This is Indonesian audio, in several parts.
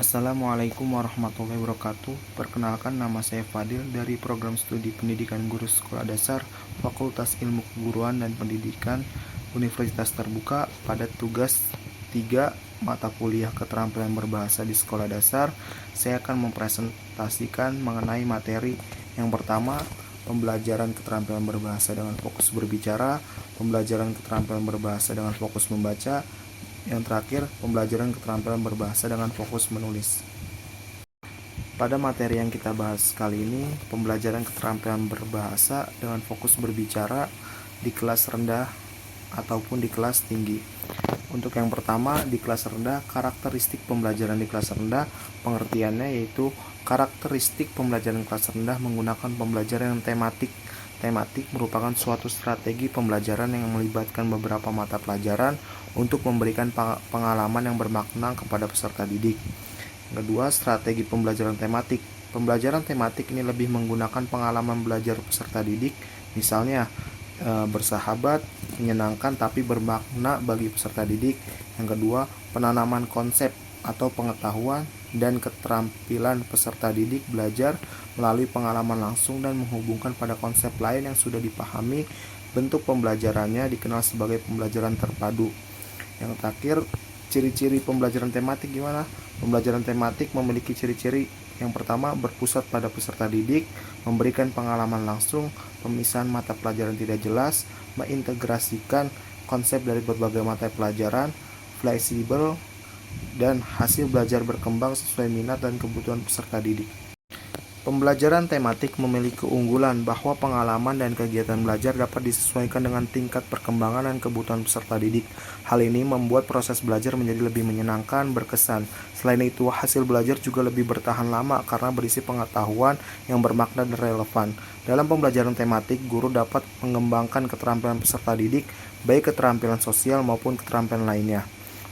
Assalamualaikum warahmatullahi wabarakatuh. Perkenalkan, nama saya Fadil dari Program Studi Pendidikan Guru Sekolah Dasar Fakultas Ilmu Keguruan dan Pendidikan Universitas Terbuka pada tugas 3 mata kuliah keterampilan berbahasa di sekolah dasar. Saya akan mempresentasikan mengenai materi yang pertama, pembelajaran keterampilan berbahasa dengan fokus berbicara, pembelajaran keterampilan berbahasa dengan fokus membaca, yang terakhir, pembelajaran keterampilan berbahasa dengan fokus menulis. Pada materi yang kita bahas kali ini, pembelajaran keterampilan berbahasa dengan fokus berbicara di kelas rendah ataupun di kelas tinggi. Untuk yang pertama, di kelas rendah, karakteristik pembelajaran di kelas rendah, pengertiannya yaitu karakteristik pembelajaran kelas rendah menggunakan pembelajaran yang tematik. Tematik merupakan suatu strategi pembelajaran yang melibatkan beberapa mata pelajaran untuk memberikan pengalaman yang bermakna kepada peserta didik. Kedua, strategi pembelajaran tematik. Pembelajaran tematik ini lebih menggunakan pengalaman belajar peserta didik, misalnya bersahabat, menyenangkan tapi bermakna bagi peserta didik. Yang kedua, penanaman konsep atau pengetahuan dan keterampilan peserta didik belajar melalui pengalaman langsung dan menghubungkan pada konsep lain yang sudah dipahami. Bentuk pembelajarannya dikenal sebagai pembelajaran terpadu. Yang terakhir, ciri-ciri pembelajaran tematik gimana? Pembelajaran tematik memiliki ciri-ciri yang pertama, berpusat pada peserta didik, memberikan pengalaman langsung, pemisahan mata pelajaran tidak jelas, mengintegrasikan konsep dari berbagai mata pelajaran, fleksibel, dan hasil belajar berkembang sesuai minat dan kebutuhan peserta didik. Pembelajaran tematik memiliki keunggulan bahwa pengalaman dan kegiatan belajar dapat disesuaikan dengan tingkat perkembangan dan kebutuhan peserta didik. Hal ini membuat proses belajar menjadi lebih menyenangkan, berkesan. Selain itu, hasil belajar juga lebih bertahan lama karena berisi pengetahuan yang bermakna dan relevan. Dalam pembelajaran tematik, guru dapat mengembangkan keterampilan peserta didik, baik keterampilan sosial maupun keterampilan lainnya.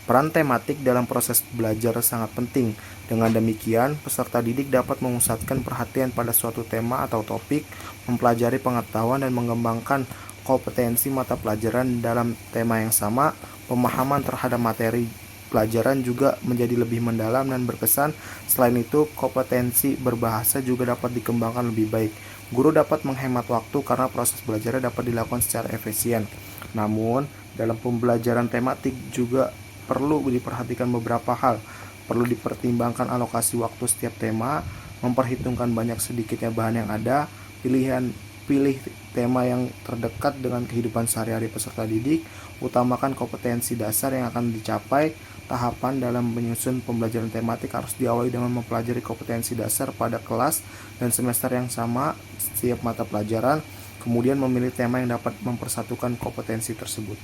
Peran tematik dalam proses belajar sangat penting. Dengan demikian, peserta didik dapat memusatkan perhatian pada suatu tema atau topik, mempelajari pengetahuan dan mengembangkan kompetensi mata pelajaran dalam tema yang sama. Pemahaman terhadap materi pelajaran juga menjadi lebih mendalam dan berkesan. Selain itu, kompetensi berbahasa juga dapat dikembangkan lebih baik. Guru dapat menghemat waktu karena proses belajarnya dapat dilakukan secara efisien. Namun, dalam pembelajaran tematik juga perlu diperhatikan beberapa hal. Perlu dipertimbangkan alokasi waktu setiap tema, memperhitungkan banyak sedikitnya bahan yang ada, pilih tema yang terdekat dengan kehidupan sehari-hari peserta didik, utamakan kompetensi dasar yang akan dicapai. Tahapan dalam menyusun pembelajaran tematik harus diawali dengan mempelajari kompetensi dasar pada kelas dan semester yang sama setiap mata pelajaran, kemudian memilih tema yang dapat mempersatukan kompetensi tersebut.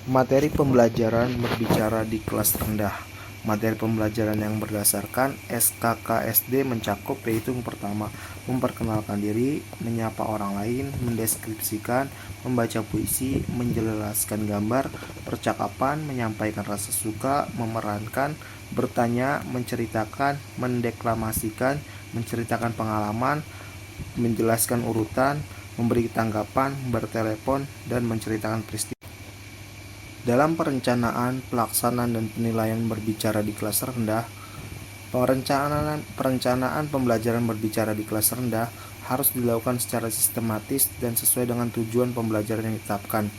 Materi pembelajaran berbicara di kelas rendah. Materi pembelajaran yang berdasarkan SKKSD mencakup yaitu yang pertama, memperkenalkan diri, menyapa orang lain, mendeskripsikan, membaca puisi, menjelaskan gambar, percakapan, menyampaikan rasa suka, memerankan, bertanya, menceritakan, mendeklamasikan, menceritakan pengalaman, menjelaskan urutan, memberi tanggapan, bertelepon, dan menceritakan peristiwa. Dalam perencanaan, pelaksanaan, dan penilaian berbicara di kelas rendah, perencanaan pembelajaran berbicara di kelas rendah harus dilakukan secara sistematis dan sesuai dengan tujuan pembelajaran yang ditetapkan.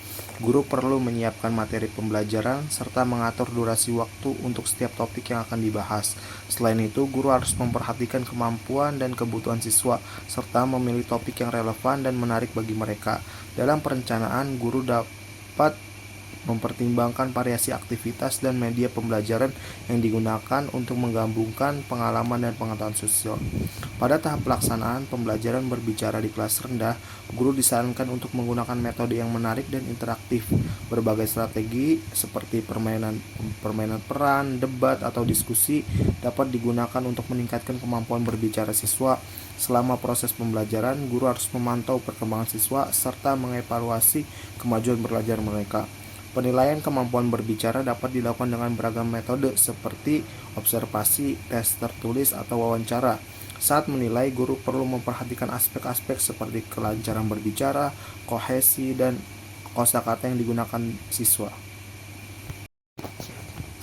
Guru perlu menyiapkan materi pembelajaran serta mengatur durasi waktu untuk setiap topik yang akan dibahas. Selain itu, guru harus memperhatikan kemampuan dan kebutuhan siswa serta memilih topik yang relevan dan menarik bagi mereka. Dalam perencanaan, guru dapat mempertimbangkan variasi aktivitas dan media pembelajaran yang digunakan untuk menggabungkan pengalaman dan pengetahuan sosial. Pada tahap pelaksanaan pembelajaran berbicara di kelas rendah, guru disarankan untuk menggunakan metode yang menarik dan interaktif. Berbagai strategi seperti permainan peran, debat, atau diskusi dapat digunakan untuk meningkatkan kemampuan berbicara siswa. Selama proses pembelajaran, guru harus memantau perkembangan siswa serta mengevaluasi kemajuan belajar mereka. Penilaian kemampuan berbicara dapat dilakukan dengan beragam metode seperti observasi, tes tertulis, atau wawancara. Saat menilai, guru perlu memperhatikan aspek-aspek seperti kelancaran berbicara, kohesi, dan kosakata yang digunakan siswa.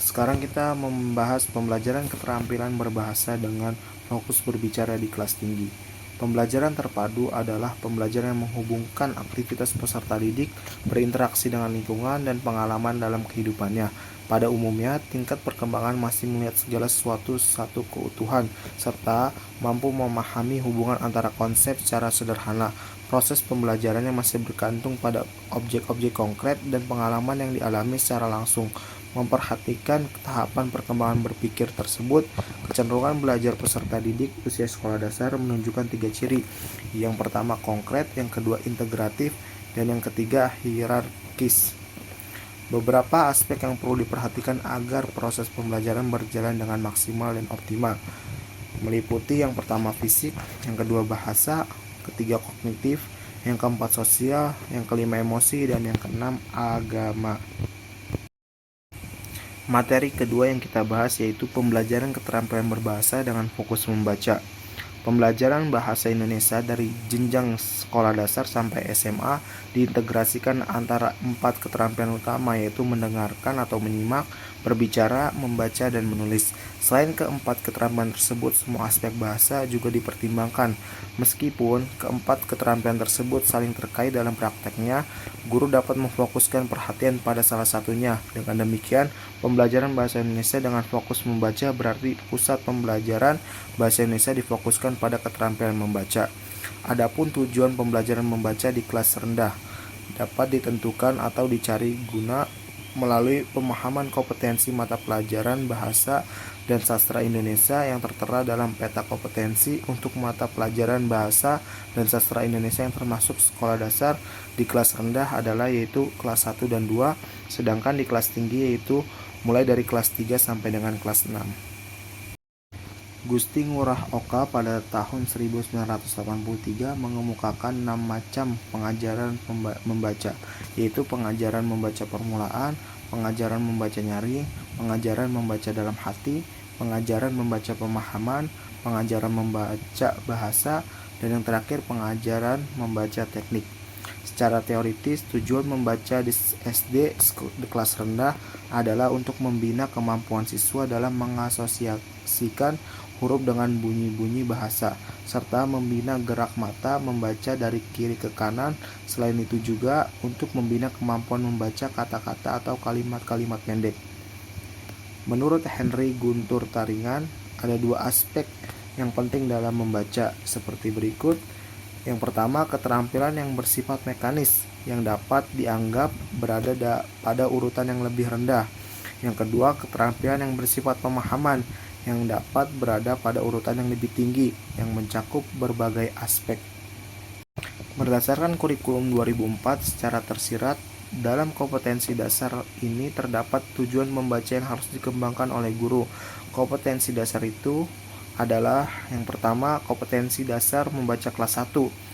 Sekarang kita membahas pembelajaran keterampilan berbahasa dengan fokus berbicara di kelas tinggi. Pembelajaran terpadu adalah pembelajaran yang menghubungkan aktivitas peserta didik, berinteraksi dengan lingkungan, dan pengalaman dalam kehidupannya. Pada umumnya, tingkat perkembangan masih melihat segala sesuatu satu keutuhan, serta mampu memahami hubungan antara konsep secara sederhana. Proses pembelajarannya masih bergantung pada objek-objek konkret dan pengalaman yang dialami secara langsung. Memperhatikan tahapan perkembangan berpikir tersebut, kecenderungan belajar peserta didik usia sekolah dasar menunjukkan 3 ciri. Yang pertama konkret, yang kedua integratif, dan yang ketiga hierarkis. Beberapa aspek yang perlu diperhatikan agar proses pembelajaran berjalan dengan maksimal dan optimal meliputi yang pertama fisik, yang kedua bahasa, ketiga kognitif, yang keempat sosial, yang kelima emosi, dan yang keenam agama. Materi kedua yang kita bahas yaitu pembelajaran keterampilan berbahasa dengan fokus membaca. Pembelajaran bahasa Indonesia dari jenjang sekolah dasar sampai SMA diintegrasikan antara 4 keterampilan utama yaitu mendengarkan atau menyimak, berbicara, membaca, dan menulis. Selain keempat keterampilan tersebut, semua aspek bahasa juga dipertimbangkan. Meskipun keempat keterampilan tersebut saling terkait dalam prakteknya, guru dapat memfokuskan perhatian pada salah satunya. Dengan demikian, pembelajaran bahasa Indonesia dengan fokus membaca berarti pusat pembelajaran bahasa Indonesia difokuskan pada keterampilan membaca. Adapun tujuan pembelajaran membaca di kelas rendah dapat ditentukan atau dicari guna melalui pemahaman kompetensi mata pelajaran bahasa dan sastra Indonesia yang tertera dalam peta kompetensi untuk mata pelajaran bahasa dan sastra Indonesia yang termasuk sekolah dasar di kelas rendah adalah yaitu kelas 1 dan 2, sedangkan di kelas tinggi yaitu mulai dari kelas 3 sampai dengan kelas 6. Gusti Ngurah Oka pada tahun 1983 mengemukakan 6 macam pengajaran membaca, yaitu pengajaran membaca permulaan, pengajaran membaca nyaring, pengajaran membaca dalam hati, pengajaran membaca pemahaman, pengajaran membaca bahasa, dan yang terakhir pengajaran membaca teknik. Secara teoritis, tujuan membaca di SD di kelas rendah adalah untuk membina kemampuan siswa dalam mengasosiasikan huruf dengan bunyi-bunyi bahasa, serta membina gerak mata membaca dari kiri ke kanan. Selain itu juga untuk membina kemampuan membaca kata-kata atau kalimat-kalimat pendek. Menurut Henry Guntur Taringan, ada 2 aspek yang penting dalam membaca seperti berikut. Yang pertama, keterampilan yang bersifat mekanis yang dapat dianggap berada pada urutan yang lebih rendah. Yang kedua, keterampilan yang bersifat pemahaman yang dapat berada pada urutan yang lebih tinggi yang mencakup berbagai aspek. Berdasarkan kurikulum 2004 secara tersirat, dalam kompetensi dasar ini terdapat tujuan membaca yang harus dikembangkan oleh guru. Kompetensi dasar itu adalah yang pertama, kompetensi dasar membaca kelas 1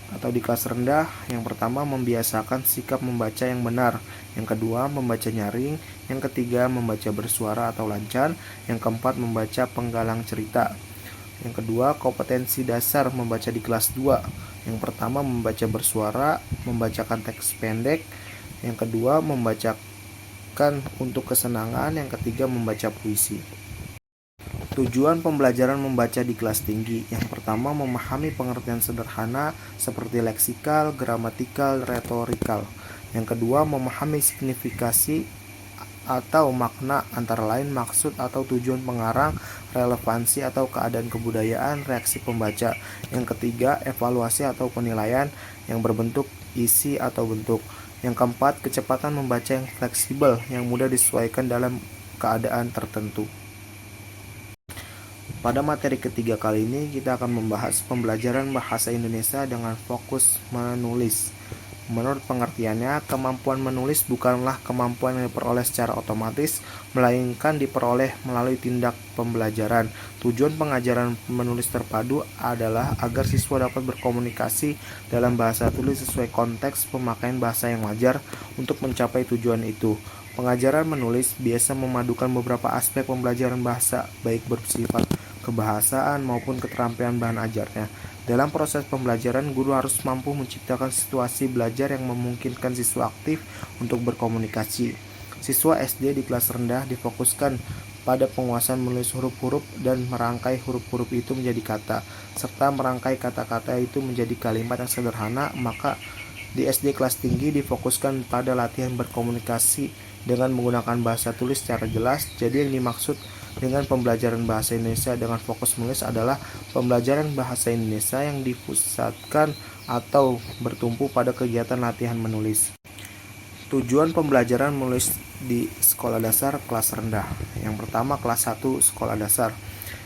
atau di kelas rendah. Yang pertama, membiasakan sikap membaca yang benar. Yang kedua, membaca nyaring. Yang ketiga, membaca bersuara atau lancar. Yang keempat, membaca penggalang cerita. Yang kedua, kompetensi dasar membaca di kelas 2. Yang pertama, membaca bersuara, membacakan teks pendek. Yang kedua, membacakan untuk kesenangan. Yang ketiga, membaca puisi. Tujuan pembelajaran membaca di kelas tinggi. Yang pertama, memahami pengertian sederhana seperti leksikal, gramatikal, retorikal. Yang kedua, memahami signifikasi atau makna antara lain maksud atau tujuan pengarang, relevansi atau keadaan kebudayaan, reaksi pembaca. Yang ketiga, evaluasi atau penilaian yang berbentuk isi atau bentuk. Yang keempat, kecepatan membaca yang fleksibel yang mudah disesuaikan dalam keadaan tertentu. Pada materi ketiga kali ini kita akan membahas pembelajaran bahasa Indonesia dengan fokus menulis. Menurut pengertiannya, kemampuan menulis bukanlah kemampuan yang diperoleh secara otomatis, melainkan diperoleh melalui tindak pembelajaran. Tujuan pengajaran menulis terpadu adalah agar siswa dapat berkomunikasi dalam bahasa tulis sesuai konteks pemakaian bahasa yang wajar untuk mencapai tujuan itu. Pengajaran menulis biasa memadukan beberapa aspek pembelajaran bahasa, baik bersifat kebahasaan maupun keterampilan bahan ajarnya. Dalam proses pembelajaran, guru harus mampu menciptakan situasi belajar yang memungkinkan siswa aktif untuk berkomunikasi. Siswa SD di kelas rendah difokuskan pada penguasaan menulis huruf-huruf dan merangkai huruf-huruf itu menjadi kata, serta merangkai kata-kata itu menjadi kalimat yang sederhana. Maka di SD kelas tinggi difokuskan pada latihan berkomunikasi dengan menggunakan bahasa tulis secara jelas. Jadi yang dimaksud dengan pembelajaran bahasa Indonesia dengan fokus menulis adalah pembelajaran bahasa Indonesia yang dipusatkan atau bertumpu pada kegiatan latihan menulis. Tujuan pembelajaran menulis di sekolah dasar kelas rendah. Yang pertama, kelas 1 sekolah dasar.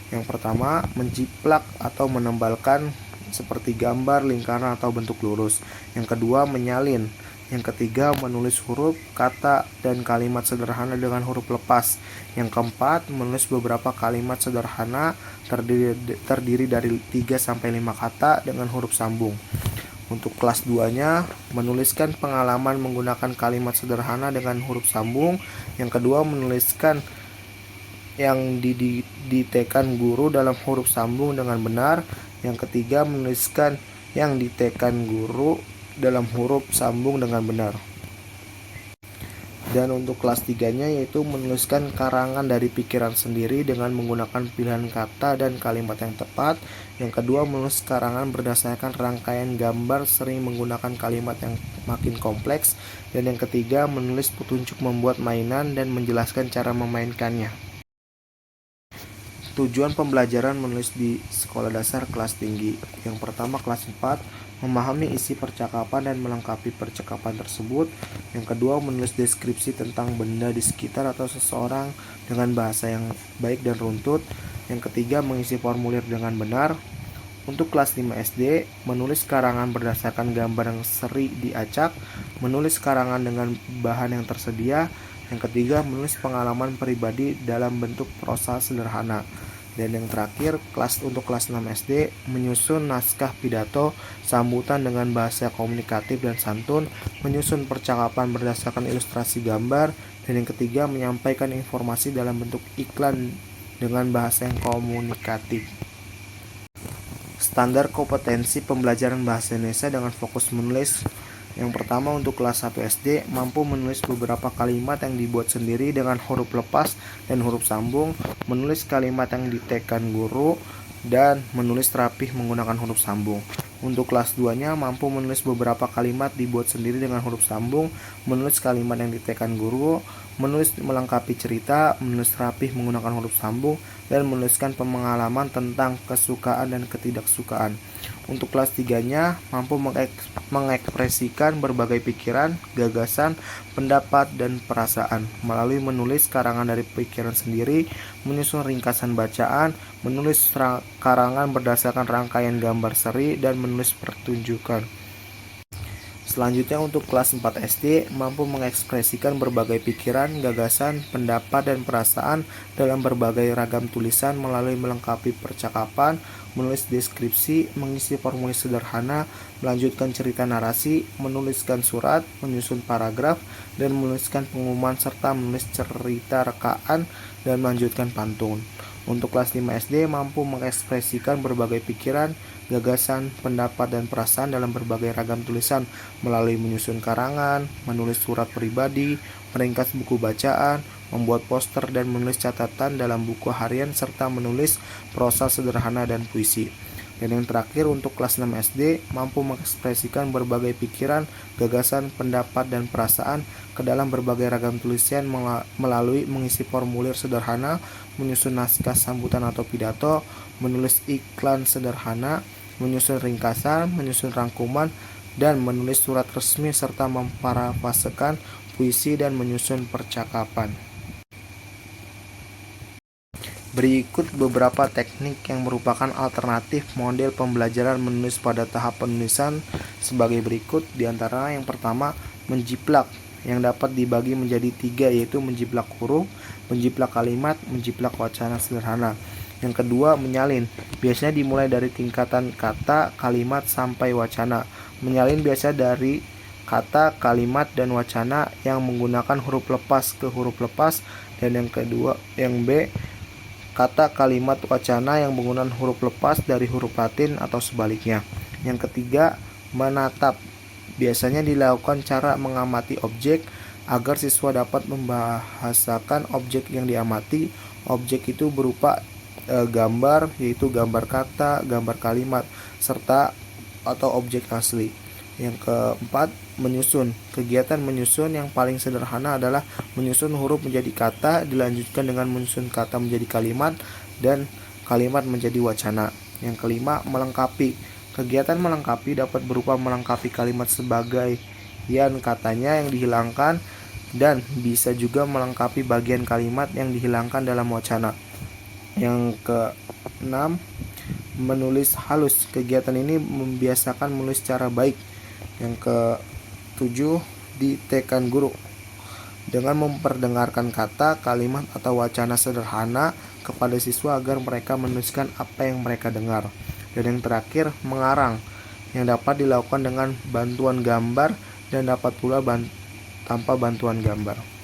Yang pertama, menjiplak atau menembalkan seperti gambar, lingkaran, atau bentuk lurus. Yang kedua, menyalin. Yang ketiga, menulis huruf, kata, dan kalimat sederhana dengan huruf lepas. Yang keempat, menulis beberapa kalimat sederhana terdiri dari 3-5 kata dengan huruf sambung. Untuk kelas 2-nya, menuliskan pengalaman menggunakan kalimat sederhana dengan huruf sambung. Yang kedua, menuliskan yang didiktekan guru dalam huruf sambung dengan benar. Yang ketiga, menuliskan yang didiktekan guru dalam huruf sambung dengan benar. Dan untuk kelas 3-nya yaitu menuliskan karangan dari pikiran sendiri dengan menggunakan pilihan kata dan kalimat yang tepat. Yang kedua, menulis karangan berdasarkan rangkaian gambar sering menggunakan kalimat yang makin kompleks. Dan yang ketiga, menulis petunjuk membuat mainan dan menjelaskan cara memainkannya. Tujuan pembelajaran menulis di sekolah dasar kelas tinggi. Yang pertama, kelas 4, memahami isi percakapan dan melengkapi percakapan tersebut. Yang kedua, menulis deskripsi tentang benda di sekitar atau seseorang dengan bahasa yang baik dan runtut. Yang ketiga, mengisi formulir dengan benar. Untuk kelas 5 SD, menulis karangan berdasarkan gambar yang sering diacak, menulis karangan dengan bahan yang tersedia. Yang ketiga, menulis pengalaman pribadi dalam bentuk prosa sederhana. Dan yang terakhir, untuk kelas 6 SD, menyusun naskah pidato sambutan dengan bahasa komunikatif dan santun, menyusun percakapan berdasarkan ilustrasi gambar, dan yang ketiga, menyampaikan informasi dalam bentuk iklan dengan bahasa yang komunikatif. Standar kompetensi pembelajaran bahasa Indonesia dengan fokus menulis. Yang pertama, untuk kelas 1 SD, mampu menulis beberapa kalimat yang dibuat sendiri dengan huruf lepas dan huruf sambung, menulis kalimat yang didiktekan guru, dan menulis rapih menggunakan huruf sambung. Untuk kelas 2-nya, mampu menulis beberapa kalimat dibuat sendiri dengan huruf sambung, menulis kalimat yang didiktekan guru, menulis melengkapi cerita, menulis rapih menggunakan huruf sambung, dan menuliskan pengalaman tentang kesukaan dan ketidaksukaan. Untuk kelas 3-nya, mampu mengekspresikan berbagai pikiran, gagasan, pendapat, dan perasaan melalui menulis karangan dari pikiran sendiri, menyusun ringkasan bacaan, menulis karangan berdasarkan rangkaian gambar seri, dan menulis pertunjukan. Selanjutnya, untuk kelas 4 SD, mampu mengekspresikan berbagai pikiran, gagasan, pendapat, dan perasaan dalam berbagai ragam tulisan melalui melengkapi percakapan, menulis deskripsi, mengisi formulir sederhana, melanjutkan cerita narasi, menuliskan surat, menyusun paragraf, dan menuliskan pengumuman serta menulis cerita rekaan dan melanjutkan pantun. Untuk kelas 5 SD, mampu mengekspresikan berbagai pikiran, gagasan, pendapat, dan perasaan dalam berbagai ragam tulisan melalui menyusun karangan, menulis surat pribadi, meringkas buku bacaan, membuat poster, dan menulis catatan dalam buku harian, serta menulis prosa sederhana dan puisi. Dan yang terakhir, untuk kelas 6 SD, mampu mengekspresikan berbagai pikiran, gagasan, pendapat, dan perasaan ke dalam berbagai ragam tulisan melalui mengisi formulir sederhana, menyusun naskah sambutan atau pidato, menulis iklan sederhana, menyusun ringkasan, menyusun rangkuman, dan menulis surat resmi, serta memparafrasekan puisi dan menyusun percakapan. Berikut beberapa teknik yang merupakan alternatif model pembelajaran menulis pada tahap penulisan sebagai berikut. Di antara yang pertama, menjiplak, yang dapat dibagi menjadi 3, yaitu menjiplak huruf, menjiplak kalimat, menjiplak wacana sederhana. Yang kedua, menyalin, biasanya dimulai dari tingkatan kata, kalimat, sampai wacana. Menyalin biasa dari kata, kalimat, dan wacana yang menggunakan huruf lepas ke huruf lepas. Dan yang kedua, yang B, kata, kalimat, wacana yang menggunakan huruf lepas dari huruf Latin atau sebaliknya. Yang ketiga, menatap, biasanya dilakukan cara mengamati objek agar siswa dapat membahasakan objek yang diamati. Objek itu berupa gambar, yaitu gambar kata, gambar kalimat, serta atau objek asli. Yang keempat, menyusun. Kegiatan menyusun yang paling sederhana adalah menyusun huruf menjadi kata, dilanjutkan dengan menyusun kata menjadi kalimat, dan kalimat menjadi wacana. Yang kelima, melengkapi. Kegiatan melengkapi dapat berupa melengkapi kalimat sebagai katanya yang dihilangkan, dan bisa juga melengkapi bagian kalimat yang dihilangkan dalam wacana. Yang keenam, menulis halus. Kegiatan ini membiasakan menulis secara baik. Yang ketujuh, ditekan guru dengan memperdengarkan kata, kalimat, atau wacana sederhana kepada siswa agar mereka menuliskan apa yang mereka dengar. Dan yang terakhir, mengarang, yang dapat dilakukan dengan bantuan gambar dan dapat pula tanpa bantuan gambar.